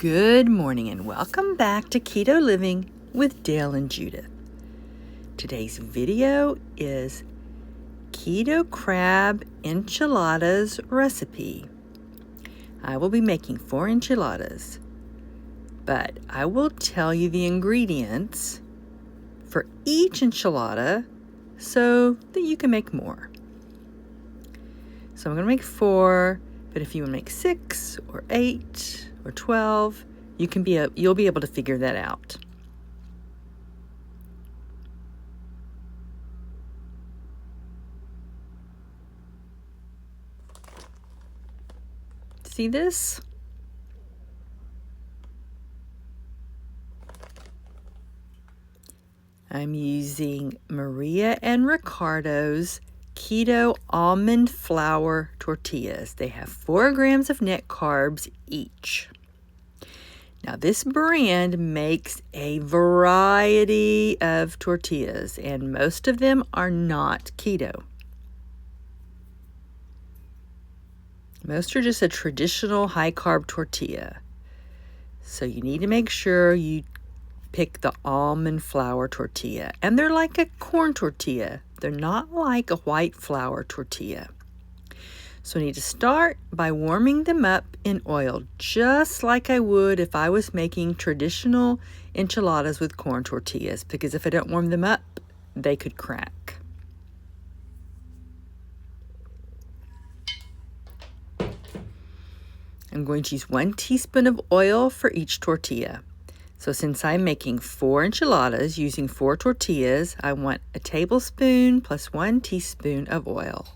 Good morning and welcome back to Keto Living with Dale and Judith. Today's video is Keto Crab Enchiladas recipe. I will be making 4 enchiladas, but I will tell you the ingredients for each enchilada so that you can make more. So I'm going to make 4, but if you want to make 6 or 8 or 12, you'll be able to figure that out. See this? I'm using Maria and Ricardo's Keto almond flour tortillas. They have 4 grams of net carbs each. Now this brand makes a variety of tortillas, and most of them are not keto. Most are just a traditional high-carb tortilla. So you need to make sure you pick the almond flour tortilla. And they're like a corn tortilla. They're not like a white flour tortilla. So I need to start by warming them up in oil, just like I would if I was making traditional enchiladas with corn tortillas, because if I don't warm them up, they could crack. I'm going to use 1 teaspoon of oil for each tortilla. So since I'm making 4 enchiladas using 4 tortillas, I want a tablespoon plus 1 teaspoon of oil.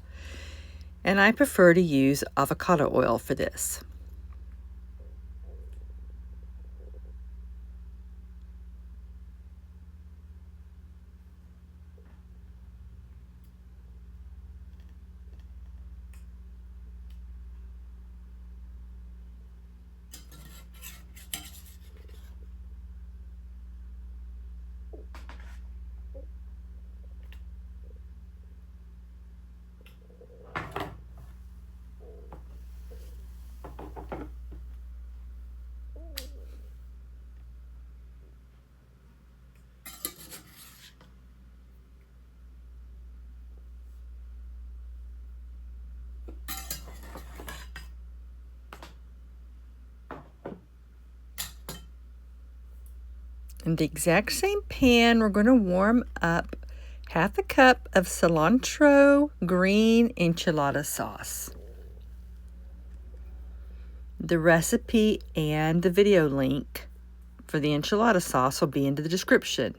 And I prefer to use avocado oil for this. In the exact same pan, we're going to warm up 1/2 cup of cilantro green enchilada sauce. The recipe and the video link for the enchilada sauce will be in the description.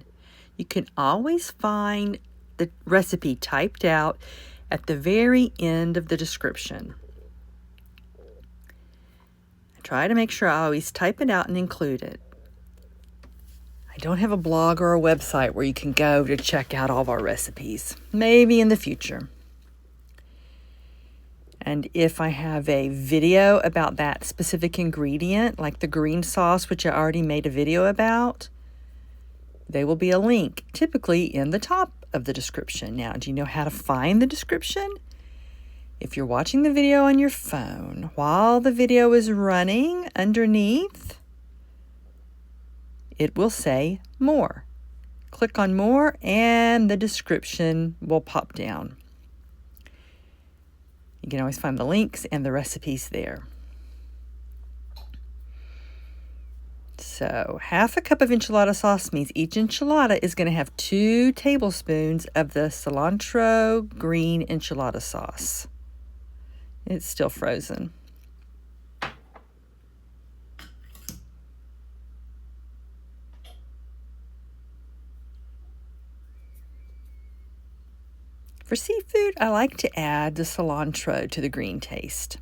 You can always find the recipe typed out at the very end of the description. I try to make sure I always type it out and include it. I don't have a blog or a website where you can go to check out all of our recipes. Maybe in the future. And if I have a video about that specific ingredient, like the green sauce, which I already made a video about, there will be a link, typically in the top of the description. Now, do you know how to find the description? If you're watching the video on your phone, while the video is running underneath, it will say more. Click on more and the description will pop down. You can always find the links and the recipes there. So 1/2 cup of enchilada sauce means each enchilada is going to have 2 tablespoons of the cilantro green enchilada sauce. It's still frozen. For seafood, I like to add the cilantro to the green taste.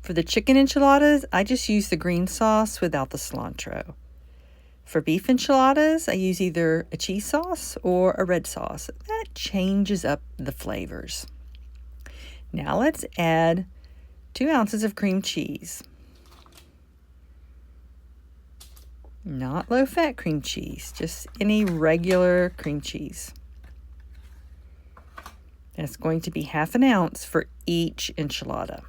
For the chicken enchiladas, I just use the green sauce without the cilantro. For beef enchiladas, I use either a cheese sauce or a red sauce. That changes up the flavors. Now let's add 2 ounces of cream cheese. Not low-fat cream cheese, just any regular cream cheese. And it's going to be 1/2 ounce for each enchilada.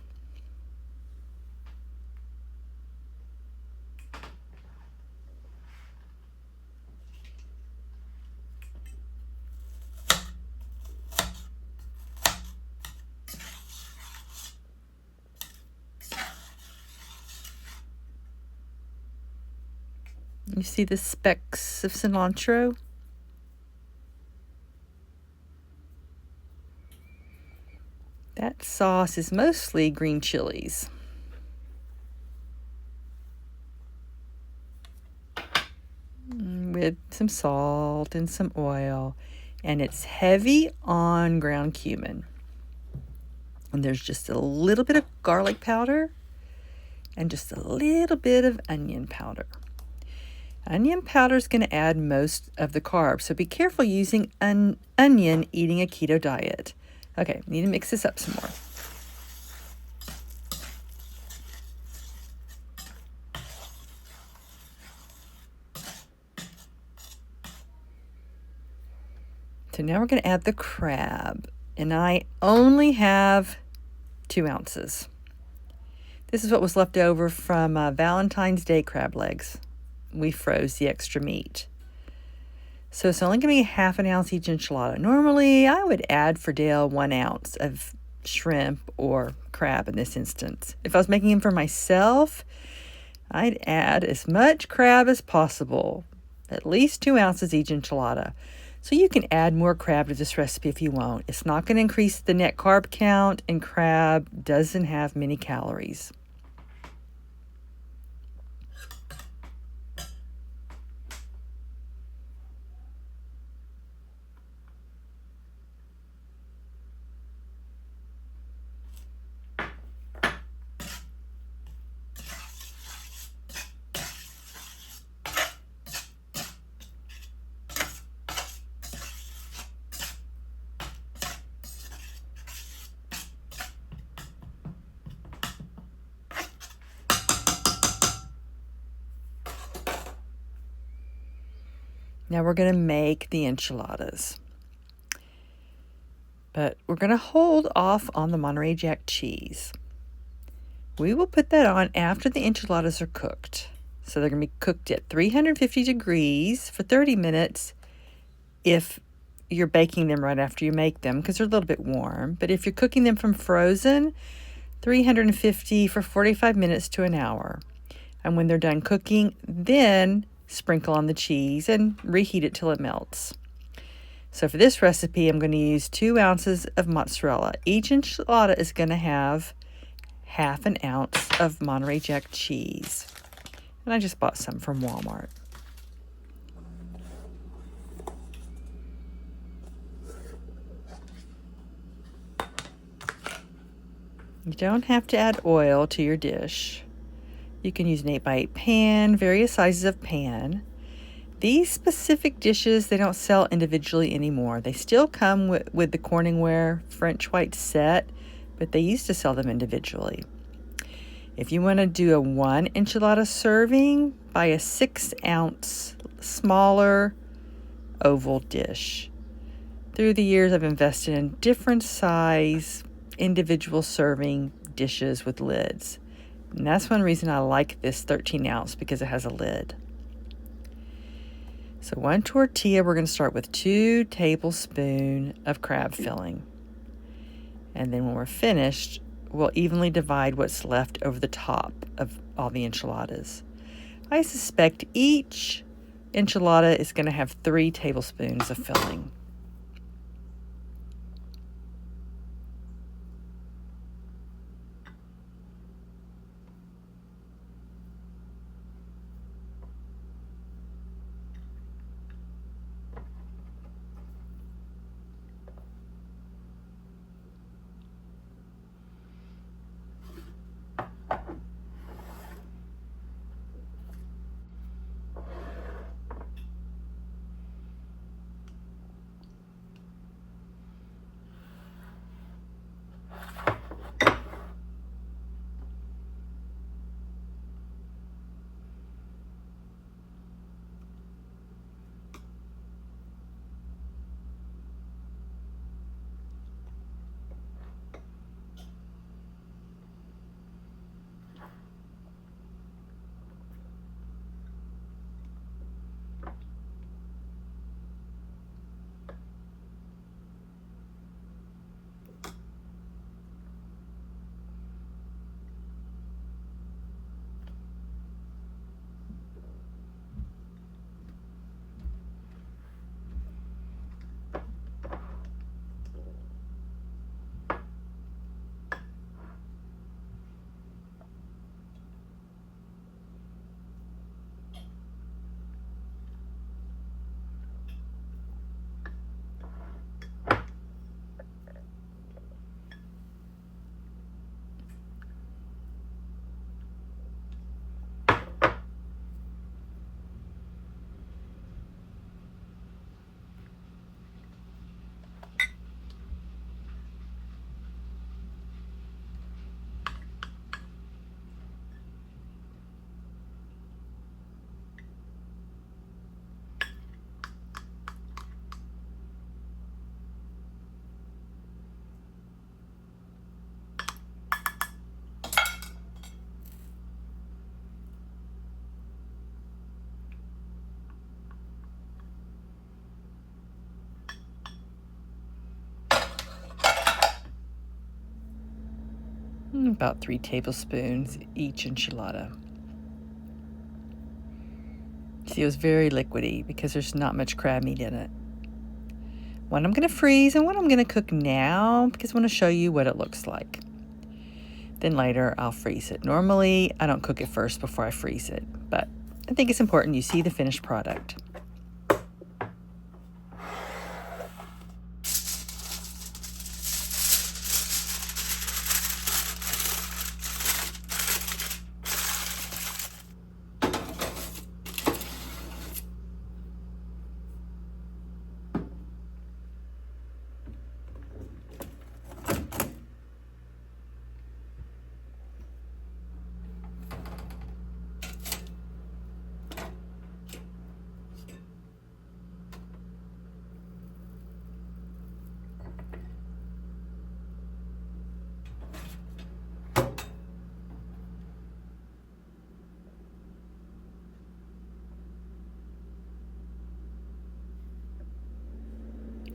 You see the specks of cilantro? That sauce is mostly green chilies. With some salt and some oil. And it's heavy on ground cumin. And there's just a little bit of garlic powder and just a little bit of onion powder. Onion powder is going to add most of the carbs, so be careful using onion eating a keto diet. Okay, need to mix this up some more. So now we're going to add the crab, and I only have 2 ounces. This is what was left over from Valentine's Day crab legs. We froze the extra meat. So it's only going to be half an ounce each enchilada. Normally, I would add for Dale 1 ounce of shrimp or crab in this instance. If I was making them for myself, I'd add as much crab as possible, at least 2 ounces each enchilada. So you can add more crab to this recipe if you want. It's not going to increase the net carb count, and crab doesn't have many calories. Now we're going to make the enchiladas. But we're going to hold off on the Monterey Jack cheese. We will put that on after the enchiladas are cooked. So they're going to be cooked at 350 degrees for 30 minutes if you're baking them right after you make them, because they're a little bit warm. But if you're cooking them from frozen, 350 for 45 minutes to an hour. And when they're done cooking, then sprinkle on the cheese and reheat it till it melts. So for this recipe, I'm going to use 2 ounces of mozzarella. Each enchilada is going to have half an ounce of Monterey Jack cheese. And I just bought some from Walmart. You don't have to add oil to your dish. You can use an 8x8 pan, various sizes of pan. These specific dishes, they don't sell individually anymore. They still come with the Corningware French white set, but they used to sell them individually. If you want to do a 1 enchilada serving, buy a 6-ounce smaller oval dish. Through the years, I've invested in different size individual serving dishes with lids. And that's one reason I like this 13-ounce, because it has a lid. So 1 tortilla, we're going to start with 2 tablespoons of crab filling. And then when we're finished, we'll evenly divide what's left over the top of all the enchiladas. I suspect each enchilada is going to have 3 tablespoons of filling. about 3 tablespoons each enchilada. See, it was very liquidy because there's not much crab meat in it. One I'm going to freeze and one I'm going to cook now because I want to show you what it looks like. Then later I'll freeze it. Normally I don't cook it first before I freeze it, but I think it's important you see the finished product.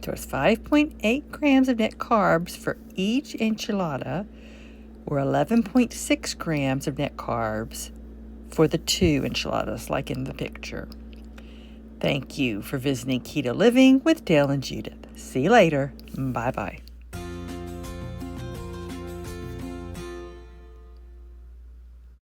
So it's 5.8 grams of net carbs for each enchilada, or 11.6 grams of net carbs for the 2 enchiladas, like in the picture. Thank you for visiting Keto Living with Dale and Judith. See you later. Bye-bye.